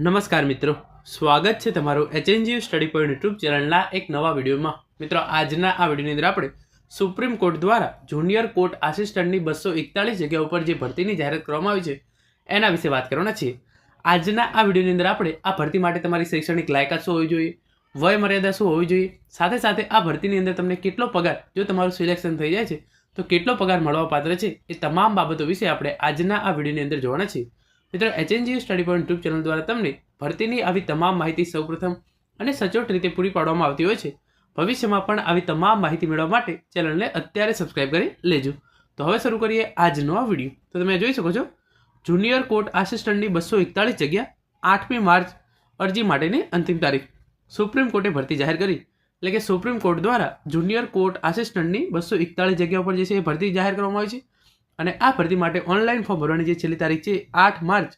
નમસ્કાર મિત્રો, સ્વાગત છે તમારું HNGU સ્ટડી પોઈન્ટ યુટ્યુબ ચેનલના એક નવા વિડીયોમાં. મિત્રો, આજના આ વિડીયોની અંદર આપણે સુપ્રીમ કોર્ટ દ્વારા જુનિયર કોર્ટ આસિસ્ટન્ટની 241 જગ્યા ઉપર જે ભરતીની જાહેરાત કરવામાં આવી છે એના વિશે વાત કરવાના છીએ. આજના આ વિડીયોની અંદર આપણે આ ભરતી માટે તમારી શૈક્ષણિક લાયકાત શું હોવી જોઈએ, વય મર્યાદા શું હોવી જોઈએ, સાથે સાથે આ ભરતીની અંદર તમને કેટલો પગાર, જો તમારું સિલેક્શન થઈ જાય છે તો કેટલો પગાર મળવા પાત્ર છે, એ તમામ બાબતો વિશે આપણે આજના આ વિડીયોની અંદર જોવાના છીએ. મિત્રો, HNGU study point YouTube channel દ્વારા તમને ભરતીની આવી તમામ માહિતી સૌપ્રથમ અને સચોટ રીતે પૂરી પાડવામાં આવતી હોય છે. ભવિષ્યમાં પણ આવી તમામ માહિતી મેળવવા માટે ચેનલને અત્યારે સબસ્ક્રાઇબ કરી લેજો. તો હવે શરૂ કરીએ આજનો આ વિડીયો. તો તમે જોઈ શકો છો, જુનિયર કોર્ટ આસિસ્ટન્ટની 241 જગ્યા 8મી માર્ચ અરજી માટેની અંતિમ તારીખ સુપ્રીમ કોર્ટે ભરતી જાહેર કરી. એટલે કે સુપ્રીમ કોર્ટ દ્વારા જુનિયર કોર્ટ આસિસ્ટન્ટની 241 જગ્યા ઉપર જે છે એ ભરતી જાહેર કરવામાં આવી છે. અને આ ભરતી માટે ઓનલાઈન ફોર્મ ભરવાની જે છેલ્લી તારીખ છે 8 માર્ચ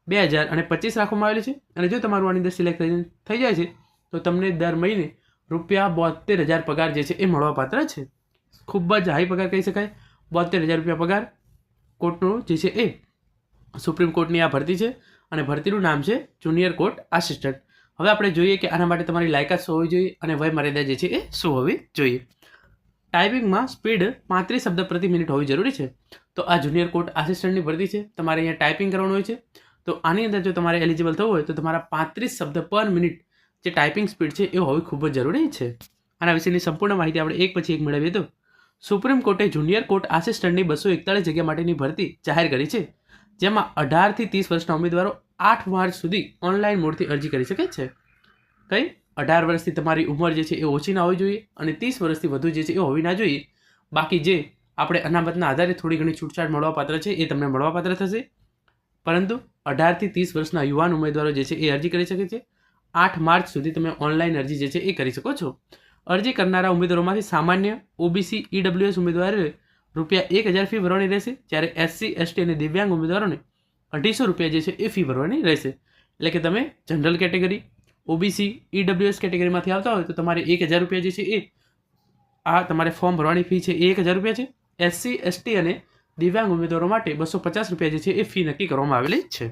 2025 રાખવામાં આવેલી છે. અને જો તમારું આની અંદર સિલેક્ટ થઈ જાય છે તો તમને દર મહિને ₹72,000 પગાર જે છે એ મળવાપાત્ર છે. ખૂબ જ હાઈ પગાર કહી શકાય. ₹72,000 પગાર કોર્ટનું જે છે એ સુપ્રીમ કોર્ટની આ ભરતી છે અને ભરતીનું નામ છે જુનિયર કોર્ટ આસિસ્ટન્ટ. હવે આપણે જોઈએ કે આના માટે તમારી લાયકાત શું હોવી જોઈએ અને વય મર્યાદા જે છે એ શું હોવી જોઈએ. ટાઈપિંગમાં સ્પીડ 35 શબ્દ પ્રતિ મિનિટ હોવી જરૂરી છે. તો આ જુનિયર કોર્ટ આસિસ્ટન્ટની ભરતી છે, તમારે અહીંયા ટાઈપિંગ કરવાનું હોય છે. તો આની અંદર જો તમારે એલિજિબલ થવું હોય તો તમારા 35 શબ્દ પર મિનિટ જે ટાઈપિંગ સ્પીડ છે એ હોવી ખૂબ જ જરૂરી છે. આના વિશેની સંપૂર્ણ માહિતી આપણે એક પછી એક મેળવીએ તો સુપ્રીમ કોર્ટે જુનિયર કોર્ટ આસિસ્ટન્ટની 241 જગ્યા માટેની ભરતી જાહેર કરી છે, જેમાં 18 થી 30 વર્ષના ઉમેદવારો 8 માર્ચ સુધી ઓનલાઈન મોડથી અરજી કરી શકે છે. કઈ 18 વર્ષથી તમારી ઉંમર જે છે એ ઓછી ના હોવી જોઈએ અને 30 વર્ષથી વધુ જે છે એ હોવી ના જોઈએ. બાકી જે આપણે અનામતના આધારે થોડી ઘણી છૂટછાટ મળવાપાત્ર છે એ તમને મળવાપાત્ર થશે. પરંતુ 18 થી 30 વર્ષના યુવાન ઉમેદવારો જે છે એ અરજી કરી શકે છે. 8 માર્ચ સુધી તમે ઓનલાઈન અરજી જે છે એ કરી શકો છો. અરજી કરનારા ઉમેદવારોમાંથી સામાન્ય OBC EWS ઉમેદવારોએ ₹1,000 ફી ભરવાની રહેશે, જ્યારે SC ST અને દિવ્યાંગ ઉમેદવારોને ₹250 જે છે એ ફી ભરવાની રહેશે. એટલે કે તમે જનરલ કેટેગરી, OBC EWS કેટેગરીમાંથી આવતા હોય તો તમારે ₹1,000 જે છે એ આ તમારે ફોર્મ ભરવાની ફી છે એ ₹1,000 છે. SC ST અને દિવ્યાંગ ઉમેદવારો માટે ₹250 જે છે એ ફી નક્કી કરવામાં આવેલી છે.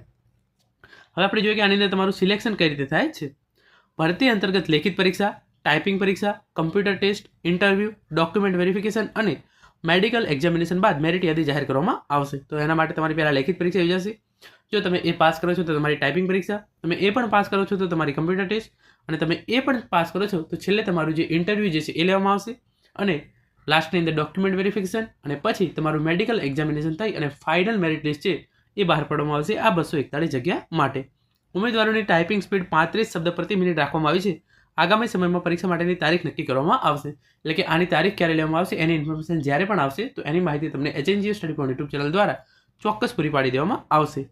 હવે આપણે જોઈએ કે આની અંદર તમારું સિલેક્શન કઈ રીતે થાય છે. ભરતી અંતર્ગત લેખિત પરીક્ષા, ટાઈપિંગ પરીક્ષા, computer test, interview, document verification અને મેડિકલ એક્ઝામિનેશન બાદ મેરિટ યાદી જાહેર કરવામાં આવશે. તો એના માટે તમારી પહેલાં લેખિત પરીક્ષા યોજાશે. જો તમે એ પાસ કરો છો તો તમારી ટાઈપિંગ પરીક્ષા, તમે એ પણ પાસ કરો છો તો તમારી કમ્પ્યુટર ટેસ્ટ, અને તમે એ પણ પાસ કરો છો તો છેલ્લે તમારું જે ઇન્ટરવ્યૂ જે છે એ લેવામાં આવશે. અને લાસ્ટની અંદર ડોક્યુમેન્ટ વેરિફિકેશન અને પછી તમારું મેડિકલ એક્ઝામિનેશન થઈ અને ફાઇનલ મેરિટ લિસ્ટ છે એ બહાર પાડવામાં આવશે આ 241 જગ્યા માટે. ઉમેદવારોની ટાઈપિંગ સ્પીડ 35 શબ્દ પ્રતિ મિનિટ રાખવામાં આવી છે. આગામી સમયમાં પરીક્ષા માટેની તારીખ નક્કી કરવામાં આવશે. એટલે કે આની તારીખ ક્યારે લેવામાં આવશે એની ઇન્ફોર્મેશન જ્યારે પણ આવશે તો એની માહિતી તમને HNGU study point YouTube channel દ્વારા ચોક્કસ પૂરી પાડી દેવામાં આવશે.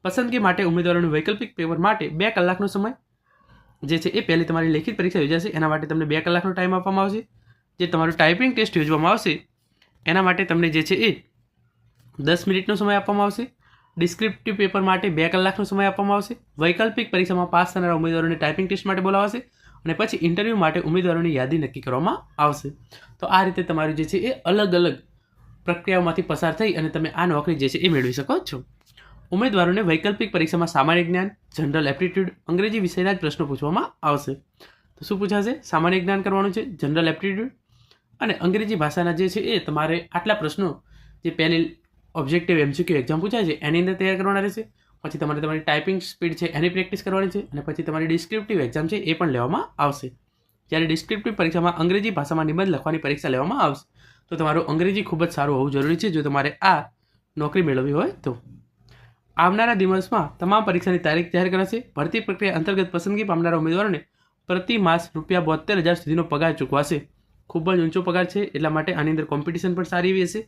પસંદગી માટે ઉમેદવારોનું વૈકલ્પિક પેપર માટે 2 કલાકનો સમય જે છે એ પહેલી તમારી લેખિત પરીક્ષા યોજાશે. એના માટે તમને 2 કલાકનો ટાઈમ આપવામાં આવશે. જે તમારું ટાઈપિંગ ટેસ્ટ યોજવામાં આવશે એના માટે તમને જે છે એ 10 મિનિટનો સમય આપવામાં આવશે. ડિસ્ક્રિપ્ટિવ પેપર માટે 2 કલાકનો સમય આપવામાં આવશે. વૈકલ્પિક પરીક્ષામાં પાસ થનારા ઉમેદવારોને ટાઈપિંગ ટેસ્ટ માટે બોલાવાશે અને પછી ઇન્ટરવ્યૂ માટે ઉમેદવારોની યાદી નક્કી કરવામાં આવશે. તો આ રીતે તમારું જે છે એ અલગ અલગ પ્રક્રિયાઓમાંથી પસાર થઈ અને તમે આ નોકરી જે છે એ મેળવી શકો છો. ઉમેદવારોને વૈકલ્પિક પરીક્ષામાં સામાન્ય જ્ઞાન, જનરલ એપ્ટિટ્યૂડ, અંગ્રેજી વિષયના જ પ્રશ્નો પૂછવામાં આવશે. તો શું પૂછાશે? સામાન્ય જ્ઞાન કરવાનું છે, જનરલ એપ્ટિટ્યૂડ અને અંગ્રેજી ભાષાના જે છે એ તમારે આટલા પ્રશ્નો જે પહેલી ઓબ્જેક્ટિવ MCQ એક્ઝામ પૂછાય છે એની અંદર તૈયાર કરવાના રહેશે. પછી તમારે તમારી ટાઈપિંગ સ્પીડ છે એની પ્રેક્ટિસ કરવાની છે અને પછી તમારી ડિસ્ક્રિપ્ટિવ એક્ઝામ છે એ પણ લેવામાં આવશે. જ્યારે ડિસ્ક્રિપ્ટિવ પરીક્ષામાં અંગ્રેજી ભાષામાં નિબંધ લખવાની પરીક્ષા લેવામાં આવશે. તો તમારું અંગ્રેજી ખૂબ જ સારું હોવું જરૂરી છે જો તમારે આ નોકરી મેળવવી હોય તો. આવનારા દિવસમાં તમામ પરીક્ષાની તારીખ જાહેર કરાશે. ભરતી પ્રક્રિયા અંતર્ગત પસંદગી પામનારા ઉમેદવારોને પ્રતિ માસ ₹72,000 સુધીનો પગાર ચૂકવાશે. ખૂબ જ ઊંચો પગાર છે, એટલા માટે આની અંદર કોમ્પિટિશન પણ સારી એવી હશે.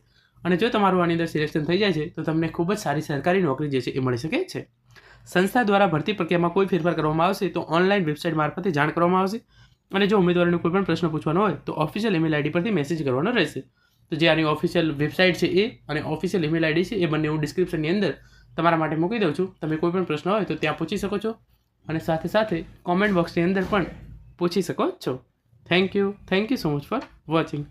અને જો તમારું આની અંદર સિલેક્શન થઈ જાય છે તો તમને ખૂબ જ સારી સરકારી નોકરી જે છે એ મળી શકે છે. સંસ્થા દ્વારા ભરતી પ્રક્રિયામાં કોઈ ફેરફાર કરવામાં આવશે તો ઓનલાઈન વેબસાઇટ મારફતે જાણ કરવામાં આવશે. અને જો ઉમેદવારોને કોઈ પણ પ્રશ્ન પૂછવાનો હોય તો ઓફિશિયલ ઈમેલ આઈડી પરથી મેસેજ કરવાનો રહેશે. તો જે આની ઓફિશિયલ વેબસાઇટ છે એ અને ઓફિશિયલ ઈમેલ આઈડી છે એ બંને હું ડિસ્ક્રિપ્શનની અંદર તમારા માટે મૂકી દઉં છું. તમે કોઈ પણ પ્રશ્ન હોય તો ત્યાં પૂછી શકો છો અને સાથે સાથે કોમેન્ટ બોક્સની અંદર પણ પૂછી શકો છો. Thank you so much for watching.